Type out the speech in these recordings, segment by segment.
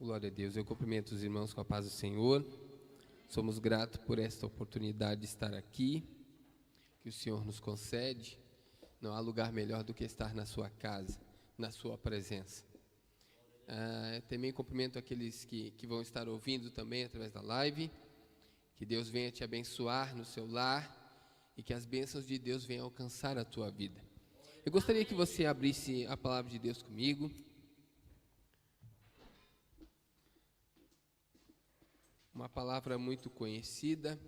Glória a Deus. Eu cumprimento os irmãos com a paz do Senhor. Somos gratos por esta oportunidade de estar aqui, que o Senhor nos concede. Não há lugar melhor do que estar na sua casa, na sua presença. Também cumprimento aqueles que vão estar ouvindo também através da live. Que Deus venha te abençoar no seu lar e que as bênçãos de Deus venham alcançar a tua vida. Eu gostaria que você abrisse a palavra de Deus comigo. Uma palavra muito conhecida,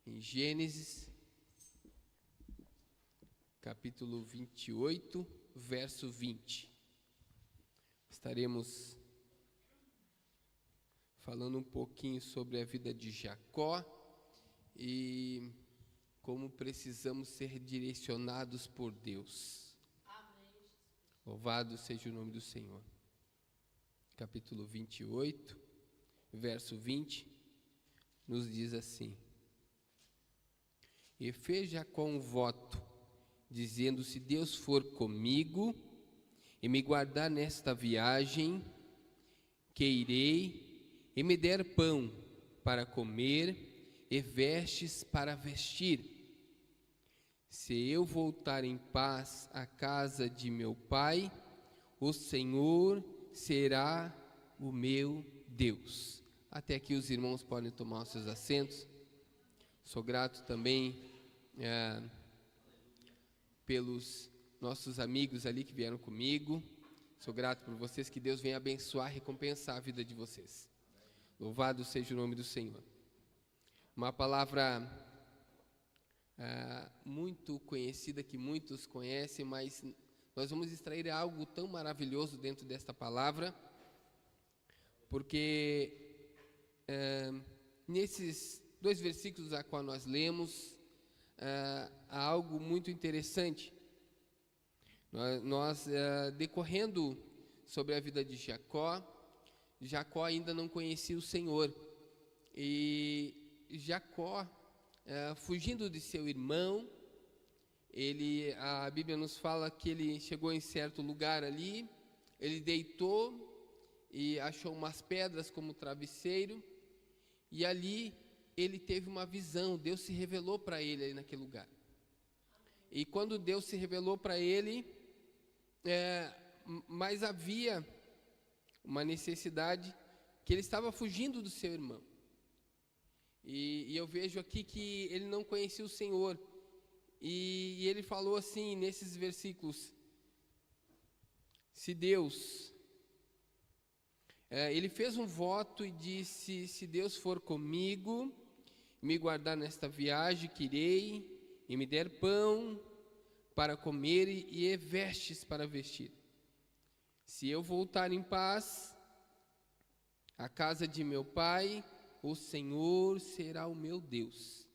em Gênesis, capítulo 28, verso 20. Estaremos falando um pouquinho sobre a vida de Jacó e como precisamos ser direcionados por Deus. Amém. Louvado seja o nome do Senhor. Capítulo 28, verso 20, nos diz assim: E fez Jacó um voto, dizendo: se Deus for comigo e me guardar nesta viagem, que irei, e me der pão para comer e vestes para vestir. Se eu voltar em paz à casa de meu pai, o Senhor será o meu Deus. Até aqui os irmãos podem tomar os seus assentos. Sou grato também pelos nossos amigos ali que vieram comigo. Sou grato por vocês, que Deus venha abençoar e recompensar a vida de vocês. Louvado seja o nome do Senhor. Uma palavra muito conhecida, que muitos conhecem, mas nós vamos extrair algo tão maravilhoso dentro desta palavra, porque nesses dois versículos a qual nós lemos, há algo muito interessante. Nós decorrendo sobre a vida de Jacó, Jacó ainda não conhecia o Senhor, e Jacó, fugindo de seu irmão, a Bíblia nos fala que ele chegou em certo lugar ali, ele deitou e achou umas pedras como travesseiro, e ali ele teve uma visão. Deus se revelou para ele ali naquele lugar. E quando Deus se revelou para ele, mas havia uma necessidade, que ele estava fugindo do seu irmão. E eu vejo aqui que ele não conhecia o Senhor. E ele falou assim nesses versículos: se Deus... ele fez um voto e disse: se Deus for comigo, me guardar nesta viagem que irei, e me der pão para comer e vestes para vestir. Se eu voltar em paz à casa de meu pai, o Senhor será o meu Deus.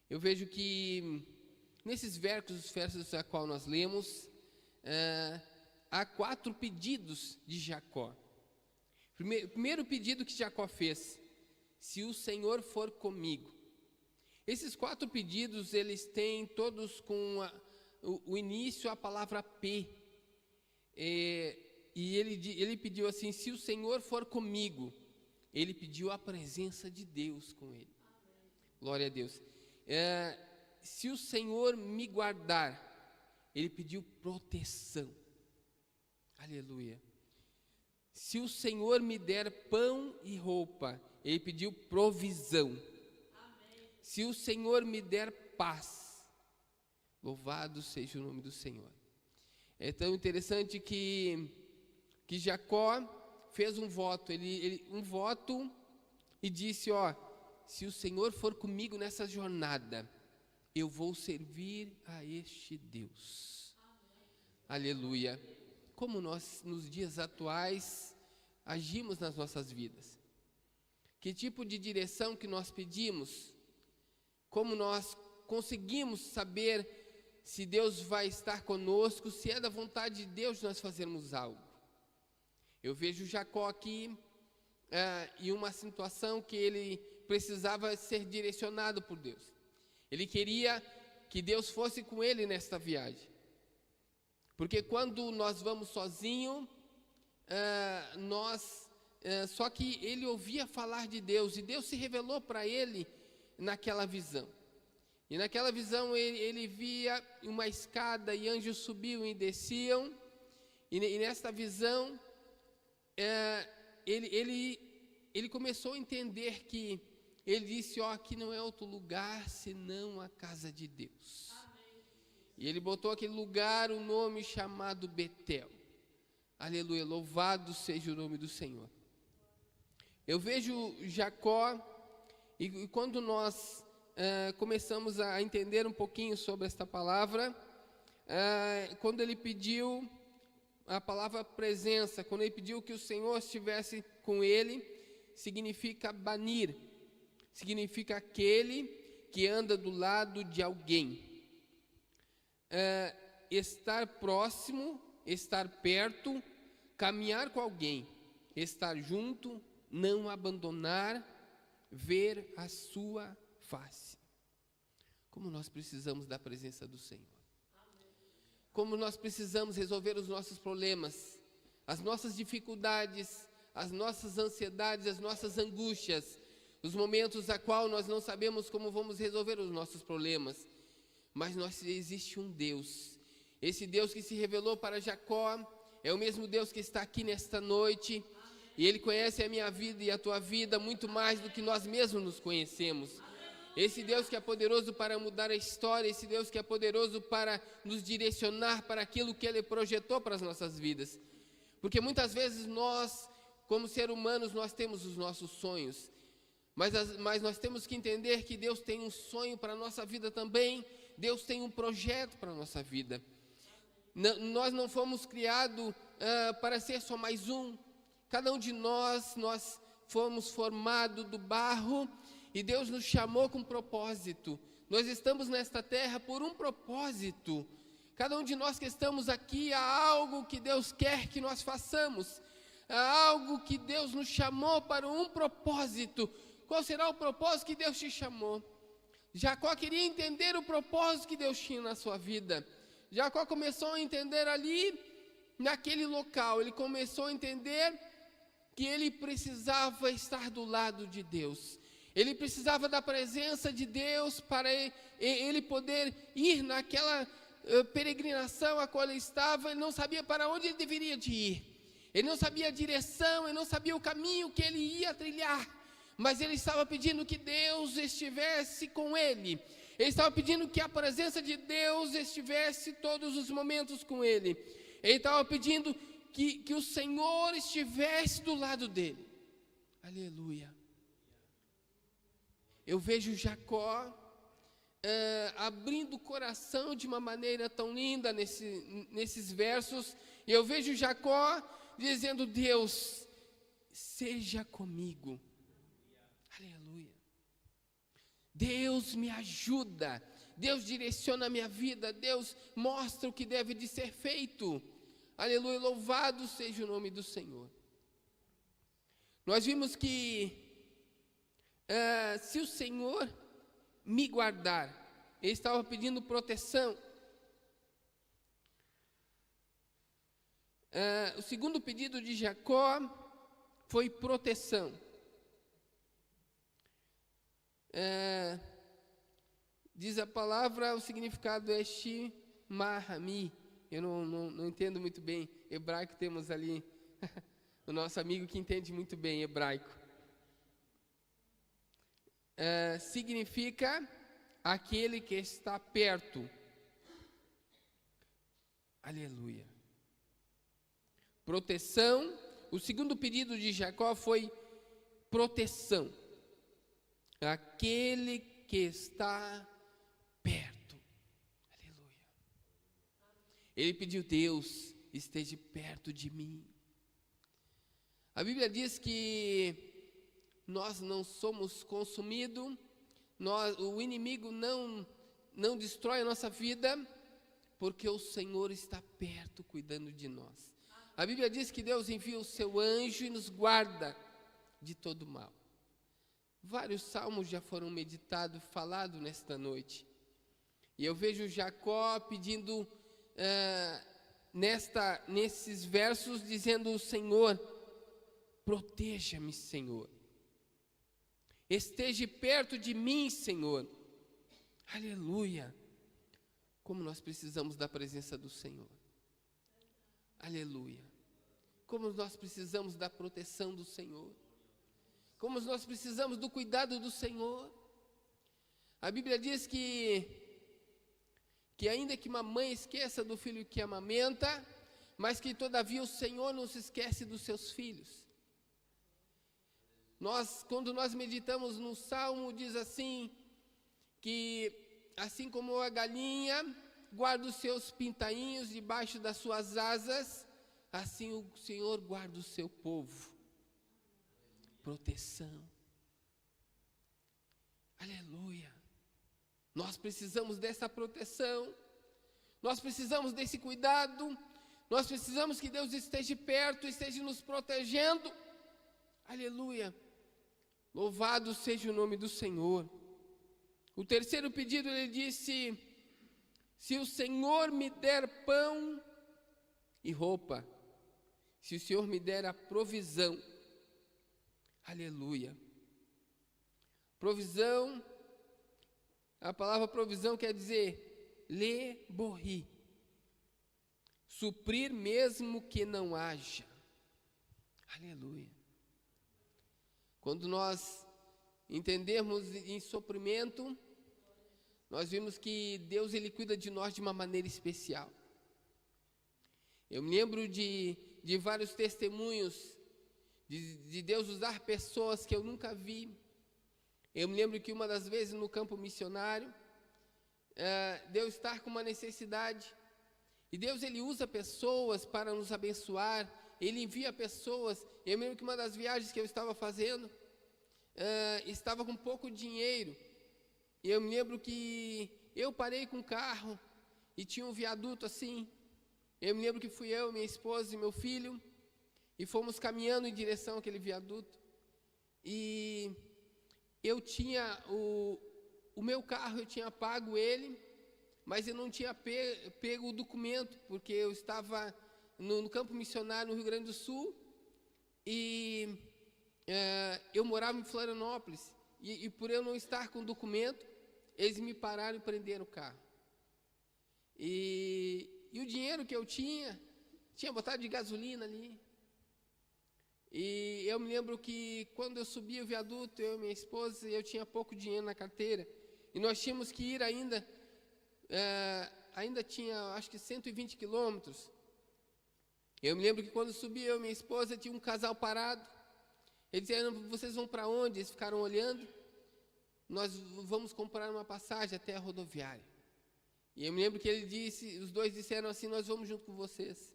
Eu vejo que nesses versos a qual nós lemos, há 4 pedidos de Jacó. Primeiro pedido que Jacó fez: se o Senhor for comigo. Esses 4 pedidos, eles têm todos com o início a palavra P. E ele pediu assim: se o Senhor for comigo. Ele pediu a presença de Deus com ele. Amém. Glória a Deus. Se o Senhor me guardar, ele pediu proteção. Aleluia. Se o Senhor me der pão e roupa, ele pediu provisão. Amém. Se o Senhor me der paz, louvado seja o nome do Senhor. É tão interessante que Jacó fez um voto, um voto e disse: se o Senhor for comigo nessa jornada, eu vou servir a este Deus. Amém. Aleluia. Como nós, nos dias atuais, agimos nas nossas vidas? Que tipo de direção que nós pedimos? Como nós conseguimos saber se Deus vai estar conosco, se é da vontade de Deus nós fazermos algo? Eu vejo Jacó aqui em uma situação que ele precisava ser direcionado por Deus. Ele queria que Deus fosse com ele nesta viagem. Porque quando nós vamos sozinhos, nós só que ele ouvia falar de Deus, e Deus se revelou para ele naquela visão. E naquela visão ele via uma escada, e anjos subiam e desciam, e nesta visão ele começou a entender que, ele disse, aqui não é outro lugar senão a casa de Deus. Amém. E ele botou aquele lugar o nome chamado Betel. Aleluia, louvado seja o nome do Senhor. Eu vejo Jacó, e quando nós começamos a entender um pouquinho sobre esta palavra, quando ele pediu a palavra presença, quando ele pediu que o Senhor estivesse com ele, significa banir, significa aquele que anda do lado de alguém. Estar próximo, estar perto, caminhar com alguém, estar junto, não abandonar, ver a sua face. Como nós precisamos da presença do Senhor. Como nós precisamos resolver os nossos problemas, as nossas dificuldades, as nossas ansiedades, as nossas angústias, os momentos a qual nós não sabemos como vamos resolver os nossos problemas. Mas existe um Deus, esse Deus que se revelou para Jacó, é o mesmo Deus que está aqui nesta noite, e Ele conhece a minha vida e a tua vida muito mais do que nós mesmos nos conhecemos. Esse Deus que é poderoso para mudar a história, esse Deus que é poderoso para nos direcionar para aquilo que Ele projetou para as nossas vidas. Porque muitas vezes nós, como seres humanos, nós temos os nossos sonhos, mas nós temos que entender que Deus tem um sonho para a nossa vida também, Deus tem um projeto para a nossa vida. Nós não fomos criados para ser só mais um. Cada um de nós fomos formados do barro, e Deus nos chamou com propósito. Nós estamos nesta terra por um propósito. Cada um de nós que estamos aqui, há algo que Deus quer que nós façamos. Há algo que Deus nos chamou para um propósito. Qual será o propósito que Deus te chamou? Jacó queria entender o propósito que Deus tinha na sua vida. Jacó começou a entender ali, naquele local, ele começou a entender que ele precisava estar do lado de Deus. Ele precisava da presença de Deus para ele poder ir naquela peregrinação a qual ele estava. Ele não sabia para onde ele deveria de ir. Ele não sabia a direção, ele não sabia o caminho que ele ia trilhar. Mas ele estava pedindo que Deus estivesse com ele. Ele estava pedindo que a presença de Deus estivesse todos os momentos com ele. Ele estava pedindo que o Senhor estivesse do lado dele. Aleluia. Eu vejo Jacó abrindo o coração de uma maneira tão linda nesses versos. E eu vejo Jacó dizendo: Deus, seja comigo. Aleluia. Deus me ajuda. Deus direciona a minha vida. Deus mostra o que deve de ser feito. Aleluia, louvado seja o nome do Senhor. Nós vimos que se o Senhor me guardar, ele estava pedindo proteção. O segundo pedido de Jacó foi proteção. Diz a palavra, o significado é Shimahami. Eu não entendo muito bem hebraico, temos ali o nosso amigo que entende muito bem hebraico. Significa aquele que está perto. Aleluia. Proteção. O segundo pedido de Jacó foi proteção. Aquele que está perto. Aleluia. Ele pediu: Deus, esteja perto de mim. A Bíblia diz que nós não somos consumidos, o inimigo não destrói a nossa vida, porque o Senhor está perto cuidando de nós. A Bíblia diz que Deus envia o seu anjo e nos guarda de todo mal. Vários salmos já foram meditados, falados nesta noite. E eu vejo Jacó pedindo, nesses versos, dizendo: o Senhor, Proteja-me, Senhor. Esteja perto de mim, Senhor. Aleluia. Como nós precisamos da presença do Senhor. Aleluia. Como nós precisamos da proteção do Senhor. Como nós precisamos do cuidado do Senhor. A Bíblia diz que ainda que uma mãe esqueça do filho que amamenta, mas que todavia o Senhor não se esquece dos seus filhos. Quando nós meditamos no Salmo, diz assim, que assim como a galinha guarda os seus pintainhos debaixo das suas asas, assim o Senhor guarda o seu povo. Proteção. Aleluia. Nós precisamos dessa proteção. Nós precisamos desse cuidado. Nós precisamos que Deus esteja perto, esteja nos protegendo. Aleluia. Louvado seja o nome do Senhor. O terceiro pedido, ele disse: se o Senhor me der pão e roupa, se o Senhor me der a provisão. Aleluia. Provisão, a palavra provisão quer dizer leborri, suprir mesmo que não haja. Aleluia. Quando nós entendemos em suprimento, nós vimos que Deus, ele cuida de nós de uma maneira especial. Eu me lembro de vários testemunhos de Deus usar pessoas que eu nunca vi. Eu me lembro que uma das vezes no campo missionário, Deus estar com uma necessidade, e Deus, ele usa pessoas para nos abençoar, ele envia pessoas. Eu me lembro que uma das viagens que eu estava fazendo, estava com pouco dinheiro, e eu me lembro que eu parei com o carro, e tinha um viaduto assim. Eu me lembro que fui eu, minha esposa e meu filho, e fomos caminhando em direção àquele viaduto, e eu tinha o meu carro, eu tinha pago ele, mas eu não tinha pego o documento, porque eu estava no campo missionário no Rio Grande do Sul, e eu morava em Florianópolis, e por eu não estar com o documento, eles me pararam e prenderam o carro. E o dinheiro que eu tinha botado de gasolina ali. E eu me lembro que quando eu subi o viaduto, eu e minha esposa, eu tinha pouco dinheiro na carteira, e nós tínhamos que ir ainda tinha acho que 120 quilômetros. Eu me lembro que quando subi eu e minha esposa, tinha um casal parado. Eles disseram: vocês vão para onde? Eles ficaram olhando. Nós vamos comprar uma passagem até a rodoviária. E eu me lembro que os dois disseram assim: nós vamos junto com vocês.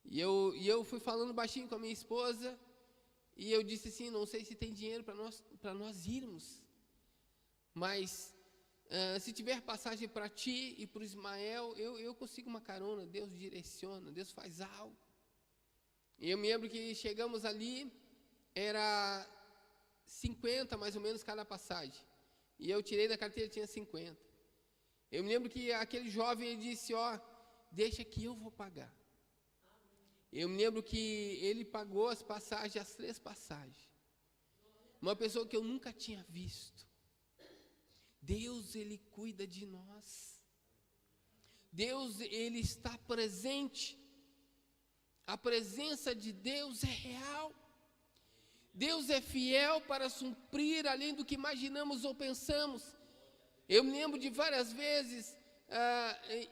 E eu fui falando baixinho com a minha esposa, e eu disse assim: não sei se tem dinheiro para nós irmos, mas se tiver passagem para ti e para o Ismael, eu consigo uma carona. Deus direciona, Deus faz algo. E eu me lembro que chegamos ali, era 50 mais ou menos cada passagem, e eu tirei da carteira, tinha 50. Eu me lembro que aquele jovem, ele disse: deixa que eu vou pagar. Eu me lembro que ele pagou as passagens, as 3 passagens. Uma pessoa que eu nunca tinha visto. Deus, ele cuida de nós. Deus, ele está presente. A presença de Deus é real. Deus é fiel para suprir além do que imaginamos ou pensamos. Eu me lembro de várias vezes,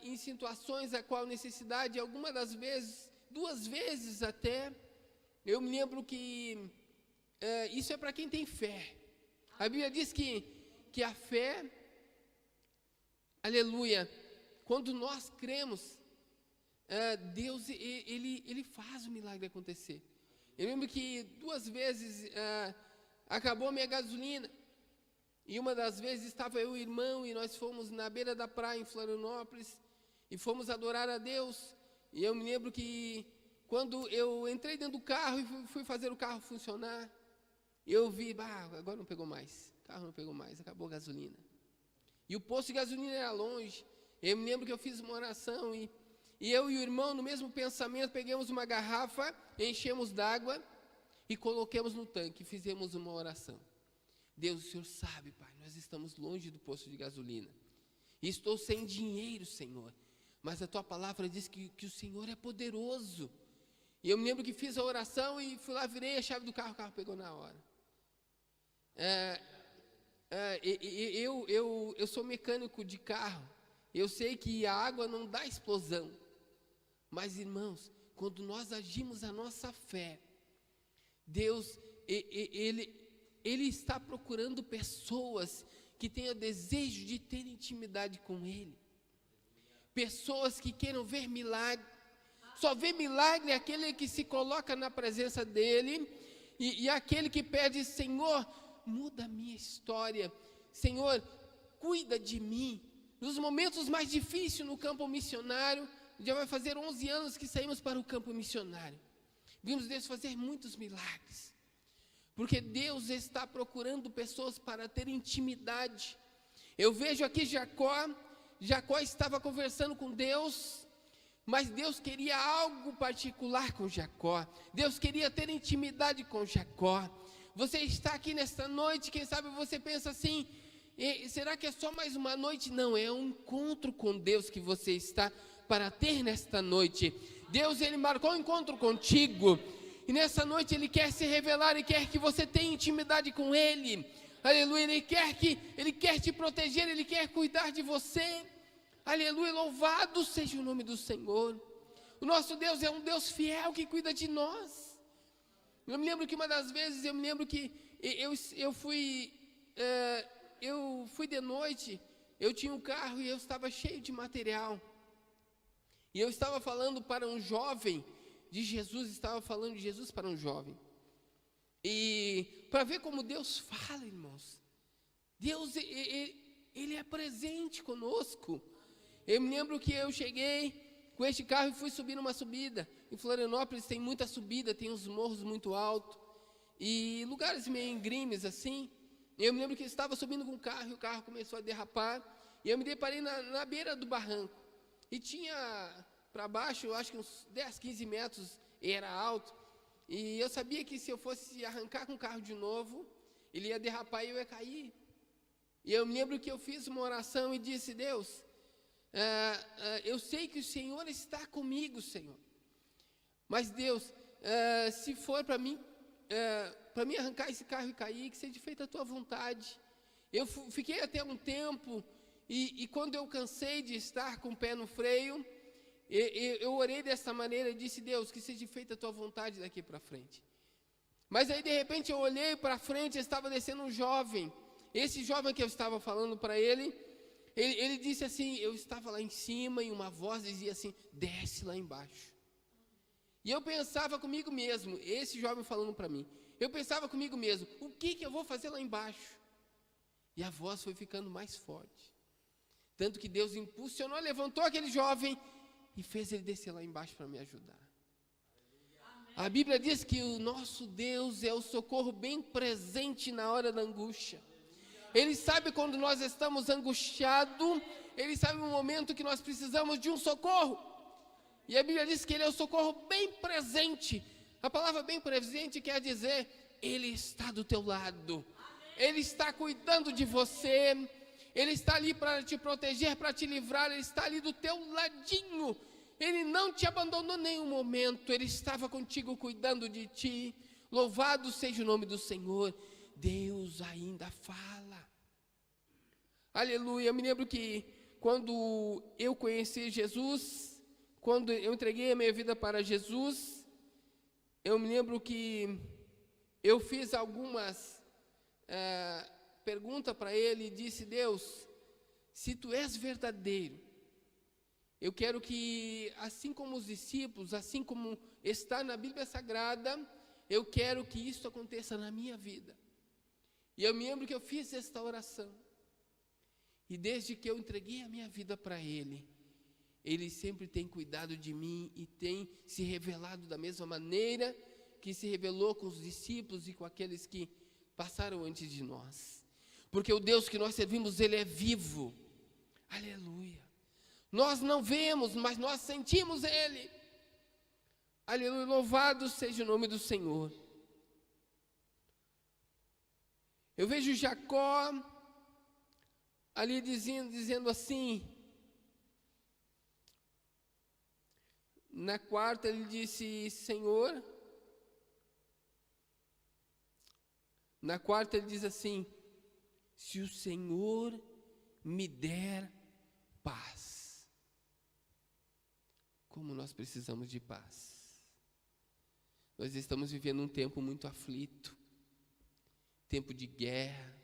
em situações a qual necessidade, alguma das vezes, 2 vezes até, eu me lembro que isso é para quem tem fé. A Bíblia diz que a fé, aleluia, quando nós cremos, Deus, ele faz o milagre acontecer. Eu lembro que 2 vezes acabou a minha gasolina, e uma das vezes estava eu e o irmão, e nós fomos na beira da praia em Florianópolis, e fomos adorar a Deus. E eu me lembro que quando eu entrei dentro do carro e fui fazer o carro funcionar, eu vi: agora não pegou mais, o carro não pegou mais, acabou a gasolina. E o posto de gasolina era longe. Eu me lembro que eu fiz uma oração, e eu e o irmão, no mesmo pensamento, pegamos uma garrafa, enchemos d'água, e coloquemos no tanque, fizemos uma oração. Deus, o Senhor sabe, Pai, nós estamos longe do posto de gasolina. E estou sem dinheiro, Senhor. Mas a Tua palavra diz que o Senhor é poderoso. E eu me lembro que fiz a oração e fui lá, virei a chave do carro, o carro pegou na hora. Eu sou mecânico de carro. Eu sei que a água não dá explosão. Mas, irmãos, quando nós agimos a nossa fé, Deus, Ele está procurando pessoas que tenham desejo de ter intimidade com Ele. Pessoas que queiram ver milagre. Só vê milagre aquele que se coloca na presença dEle e aquele que pede, Senhor, muda a minha história. Senhor, cuida de mim. Nos momentos mais difíceis no campo missionário, já vai fazer 11 anos que saímos para o campo missionário. Vimos Deus fazer muitos milagres. Porque Deus está procurando pessoas para ter intimidade. Eu vejo aqui Jacó estava conversando com Deus, mas Deus queria algo particular com Jacó. Deus queria ter intimidade com Jacó. Você está aqui nesta noite, quem sabe você pensa assim, será que é só mais uma noite? Não, é um encontro com Deus que você está para ter nesta noite. Deus, Ele marcou um encontro contigo, e nessa noite Ele quer se revelar, e quer que você tenha intimidade com Ele. Aleluia, Ele quer te proteger, Ele quer cuidar de você. Aleluia, louvado seja o nome do Senhor. O nosso Deus é um Deus fiel que cuida de nós. Eu me lembro que uma das vezes, eu fui de noite, eu tinha um carro e eu estava cheio de material. E eu estava falando para um jovem de Jesus, estava falando de Jesus para um jovem. E para ver como Deus fala, irmãos. Deus, Ele é presente conosco. Eu me lembro que eu cheguei com este carro e fui subir numa subida. Em Florianópolis tem muita subida, tem uns morros muito altos. E lugares meio íngremes assim. Eu me lembro que eu estava subindo com o carro e o carro começou a derrapar. E eu me deparei na beira do barranco. E tinha para baixo, eu acho que uns 10, 15 metros era alto. E eu sabia que se eu fosse arrancar com o carro de novo, ele ia derrapar e eu ia cair. E eu me lembro que eu fiz uma oração e disse, Deus, eu sei que o Senhor está comigo, Senhor. Mas Deus, se for para mim arrancar esse carro e cair, que seja feita a tua vontade. Eu fiquei até um tempo, e quando eu cansei de estar com o pé no freio, eu orei dessa maneira e disse, Deus, que seja feita a tua vontade daqui para frente. Mas aí de repente eu olhei para frente, estava descendo um jovem. Esse jovem que eu estava falando para ele disse assim, eu estava lá em cima e uma voz dizia assim, desce lá embaixo. E eu pensava comigo mesmo, esse jovem falando para mim, eu pensava comigo mesmo, o que eu vou fazer lá embaixo? E a voz foi ficando mais forte. Tanto que Deus impulsionou, levantou aquele jovem e fez ele descer lá embaixo para me ajudar. A Bíblia diz que o nosso Deus é o socorro bem presente na hora da angústia. Ele sabe quando nós estamos angustiados, Ele sabe o momento que nós precisamos de um socorro. E a Bíblia diz que Ele é o socorro bem presente. A palavra bem presente quer dizer, Ele está do teu lado. Ele está cuidando de você. Ele está ali para te proteger, para te livrar. Ele está ali do teu ladinho. Ele não te abandonou em nenhum momento. Ele estava contigo cuidando de ti. Louvado seja o nome do Senhor. Deus ainda fala. Aleluia. Eu me lembro que quando eu conheci Jesus, quando eu entreguei a minha vida para Jesus, eu me lembro que eu fiz algumas perguntas para Ele e disse, Deus, se Tu és verdadeiro, eu quero que, assim como os discípulos, assim como está na Bíblia Sagrada, eu quero que isso aconteça na minha vida. E eu me lembro que eu fiz esta oração. E desde que eu entreguei a minha vida para Ele, Ele sempre tem cuidado de mim e tem se revelado da mesma maneira que se revelou com os discípulos e com aqueles que passaram antes de nós. Porque o Deus que nós servimos, Ele é vivo. Aleluia. Nós não vemos, mas nós sentimos Ele. Aleluia, louvado seja o nome do Senhor. Eu vejo Jacó ali dizendo assim, na quarta ele disse, Senhor, na quarta ele diz assim, se o Senhor me der paz. Como nós precisamos de paz. Nós estamos vivendo um tempo muito aflito, tempo de guerra,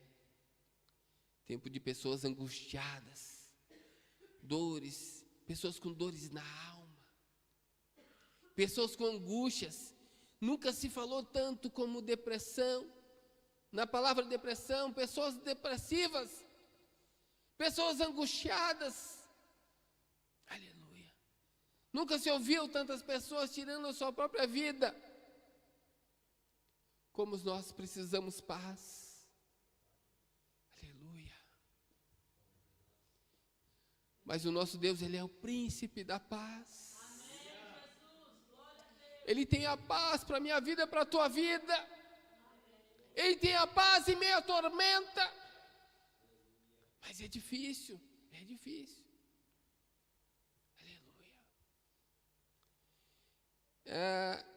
tempo de pessoas angustiadas, dores, pessoas com dores na alma, pessoas com angústias. Nunca se falou tanto como depressão. Na palavra depressão, pessoas depressivas, pessoas angustiadas. Aleluia. Nunca se ouviu tantas pessoas tirando a sua própria vida. Como nós precisamos paz. Aleluia. Mas o nosso Deus, Ele é o príncipe da paz. Ele tem a paz para a minha vida, para a tua vida. Ele tem a paz em meio à tormenta. Mas é difícil, Aleluia.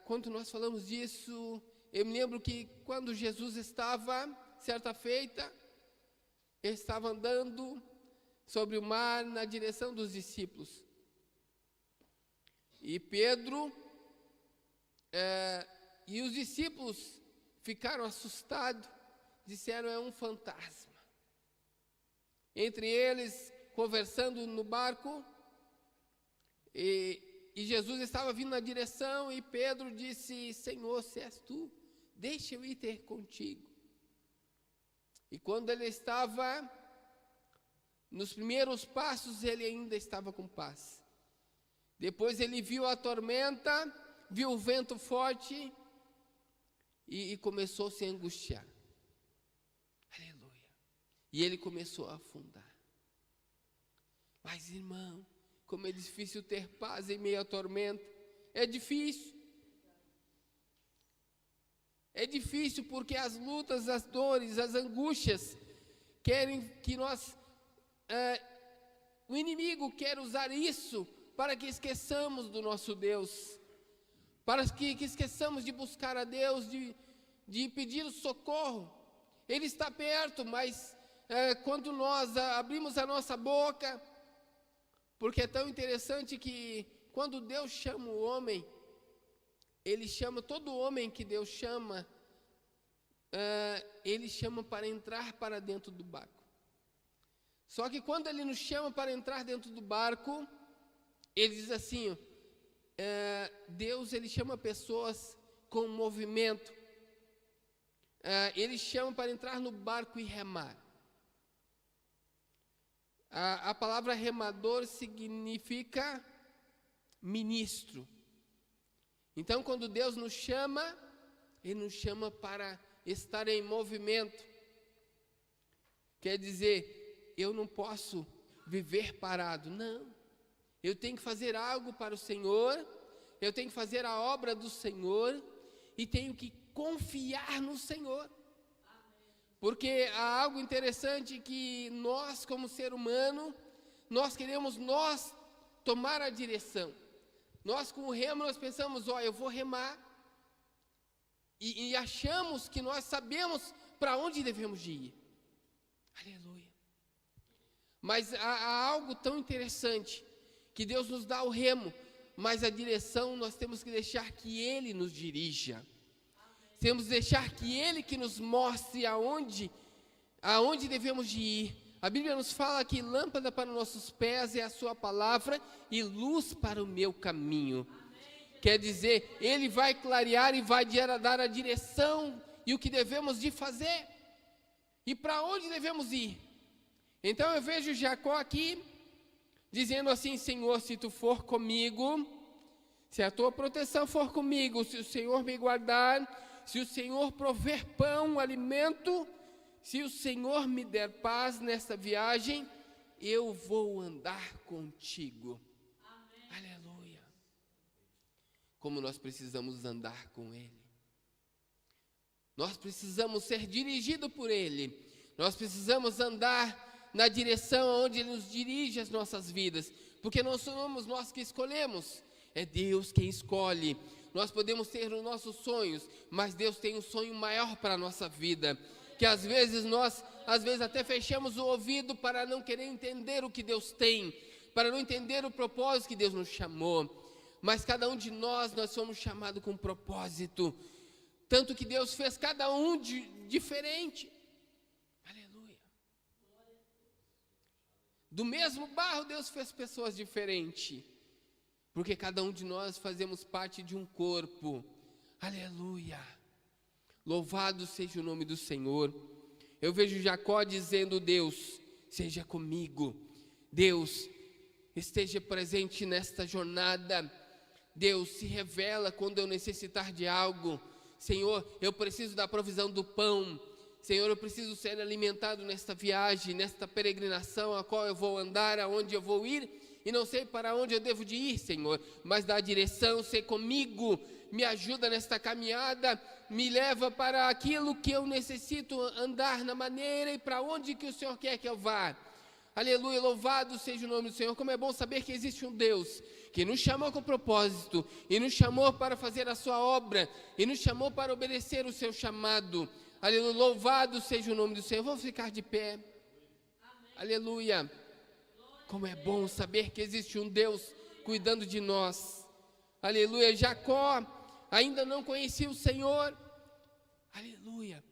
Quando nós falamos disso, eu me lembro que quando Jesus estava, certa feita, ele estava andando sobre o mar na direção dos discípulos. E Pedro e os discípulos ficaram assustados, disseram, é um fantasma. Entre eles, conversando no barco, e Jesus estava vindo na direção, e Pedro disse, Senhor, se és tu, deixa eu ir ter contigo. E quando ele estava nos primeiros passos, ele ainda estava com paz. Depois ele viu a tormenta, viu o vento forte, e começou a se angustiar. Aleluia. E ele começou a afundar. Mas, irmão, como é difícil ter paz em meio à tormenta. É difícil. É difícil porque as lutas, as dores, as angústias querem que nós... o inimigo quer usar isso para que esqueçamos do nosso Deus. Para que esqueçamos de buscar a Deus, de pedir o socorro. Ele está perto, mas quando nós abrimos a nossa boca, porque é tão interessante que quando Deus chama o homem, Ele chama todo homem que Deus chama, Ele chama para entrar para dentro do barco. Só que quando Ele nos chama para entrar dentro do barco, Ele diz assim, Deus, Ele chama pessoas com movimento. Ele chama para entrar no barco e remar. A palavra remador significa ministro. Então, quando Deus nos chama, Ele nos chama para estar em movimento. Quer dizer, eu não posso viver parado, não. Eu tenho que fazer algo para o Senhor, eu tenho que fazer a obra do Senhor e tenho que confiar no Senhor. Porque há algo interessante que nós, como ser humano, nós queremos tomar a direção. Nós, com o remo, nós pensamos, eu vou remar. E achamos que nós sabemos para onde devemos de ir. Aleluia. Mas há algo tão interessante, que Deus nos dá o remo, mas a direção nós temos que deixar que Ele nos dirija. Temos que deixar que Ele que nos mostre aonde devemos de ir. A Bíblia nos fala que lâmpada para os nossos pés é a sua palavra e luz para o meu caminho. Quer dizer, Ele vai clarear e vai dar a direção e o que devemos de fazer. E para onde devemos ir? Então eu vejo Jacó aqui, dizendo assim, Senhor, se tu for comigo, se a tua proteção for comigo, se o Senhor me guardar, se o Senhor prover pão, alimento, se o Senhor me der paz nesta viagem, eu vou andar contigo. Amém. Aleluia. Como nós precisamos andar com Ele. Nós precisamos ser dirigidos por Ele. Nós precisamos andar na direção onde Ele nos dirige as nossas vidas. Porque não somos nós que escolhemos, é Deus quem escolhe. Nós podemos ter os nossos sonhos, mas Deus tem um sonho maior para a nossa vida. Que às vezes nós até fechamos o ouvido para não querer entender o que Deus tem, para não entender o propósito que Deus nos chamou. Mas cada um de nós somos chamados com um propósito. Tanto que Deus fez cada um diferente. Aleluia. Do mesmo barro Deus fez pessoas diferentes. Porque cada um de nós fazemos parte de um corpo. Aleluia. Louvado seja o nome do Senhor. Eu vejo Jacó dizendo: Deus, seja comigo. Deus, esteja presente nesta jornada. Deus, se revela quando eu necessitar de algo. Senhor, eu preciso da provisão do pão. Senhor, eu preciso ser alimentado nesta viagem, nesta peregrinação a qual eu vou andar, aonde eu vou ir, e não sei para onde eu devo de ir, Senhor, mas dá a direção, sei comigo, me ajuda nesta caminhada, me leva para aquilo que eu necessito andar na maneira e para onde que o Senhor quer que eu vá. Aleluia, louvado seja o nome do Senhor. Como é bom saber que existe um Deus que nos chamou com propósito, e nos chamou para fazer a sua obra, e nos chamou para obedecer o seu chamado. Aleluia, louvado seja o nome do Senhor. Vamos ficar de pé. Amém. Aleluia. Como é bom saber que existe um Deus cuidando de nós. Aleluia. Jacó ainda não conhecia o Senhor. Aleluia.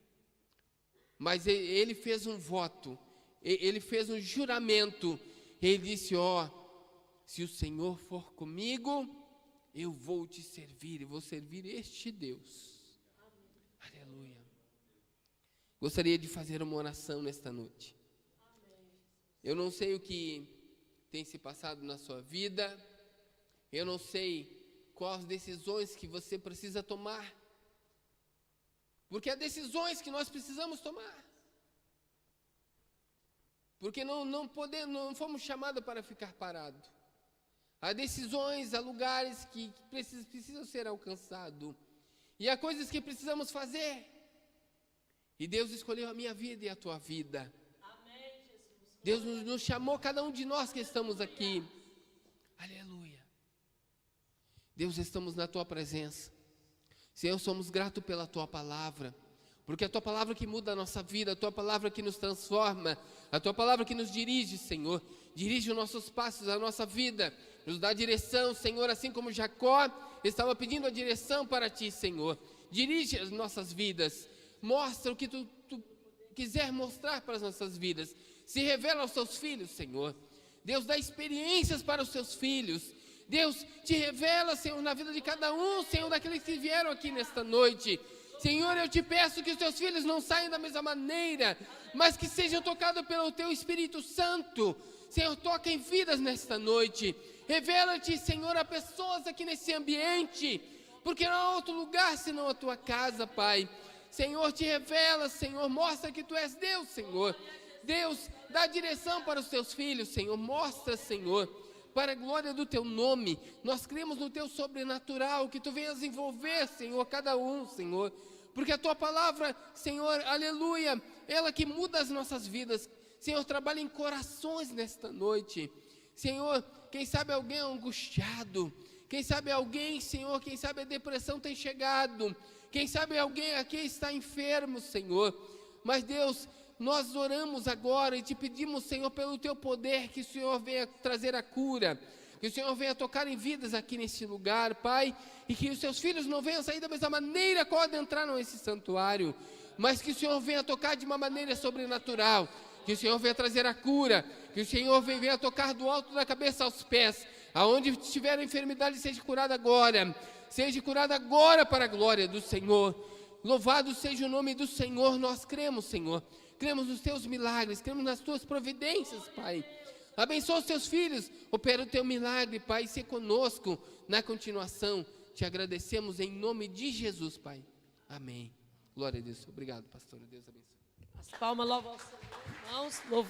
Mas ele fez um voto, ele fez um juramento. Ele disse: se o Senhor for comigo, eu vou te servir, e vou servir este Deus. Amém. Aleluia. Gostaria de fazer uma oração nesta noite. Amém. Eu não sei o que tem se passado na sua vida, eu não sei quais decisões que você precisa tomar, porque há decisões que nós precisamos tomar, porque não fomos chamados para ficar parados. Há decisões, há lugares que precisam ser alcançados, e há coisas que precisamos fazer, e Deus escolheu a minha vida e a tua vida. Amém, Jesus. Deus nos chamou, cada um de nós que estamos aqui. Aleluia. Deus, estamos na tua presença. Senhor, somos gratos pela tua palavra, porque é a tua palavra que muda a nossa vida, a tua palavra que nos transforma, a tua palavra que nos dirige, Senhor. Dirige os nossos passos, a nossa vida, nos dá direção, Senhor, assim como Jacó estava pedindo a direção para ti, Senhor. Dirige as nossas vidas, mostra o que tu quiser mostrar para as nossas vidas. Se revela aos teus filhos, Senhor. Deus, dá experiências para os teus filhos. Deus, te revela, Senhor, na vida de cada um, Senhor, daqueles que vieram aqui nesta noite. Senhor, eu te peço que os teus filhos não saiam da mesma maneira, mas que sejam tocados pelo teu Espírito Santo. Senhor, toca em vidas nesta noite. Revela-te, Senhor, a pessoas aqui nesse ambiente, porque não há outro lugar senão a tua casa, Pai. Senhor, te revela, Senhor, mostra que tu és Deus, Senhor. Deus, dá direção para os teus filhos, Senhor. Mostra, Senhor, para a glória do teu nome. Nós cremos no teu sobrenatural, que tu venhas envolver, Senhor, cada um, Senhor. Porque a tua palavra, Senhor, aleluia, ela que muda as nossas vidas. Senhor, trabalha em corações nesta noite. Senhor, quem sabe alguém angustiado, quem sabe alguém, Senhor, quem sabe a depressão tem chegado, quem sabe alguém aqui está enfermo, Senhor. Mas Deus, nós oramos agora e te pedimos, Senhor, pelo teu poder, que o Senhor venha trazer a cura, que o Senhor venha tocar em vidas aqui nesse lugar, Pai, e que os seus filhos não venham sair da mesma maneira qual adentraram esse santuário, mas que o Senhor venha tocar de uma maneira sobrenatural, que o Senhor venha trazer a cura, que o Senhor venha tocar do alto da cabeça aos pés, aonde estiver a enfermidade, seja curada agora para a glória do Senhor. Louvado seja o nome do Senhor. Nós cremos, Senhor, cremos nos teus milagres, cremos nas tuas providências, Pai. Abençoa os teus filhos, opera o teu milagre, Pai, e se conosco na continuação. Te agradecemos em nome de Jesus, Pai. Amém. Glória a Deus. Obrigado, pastor. Deus abençoe. As palmas louvam ao Senhor, irmãos.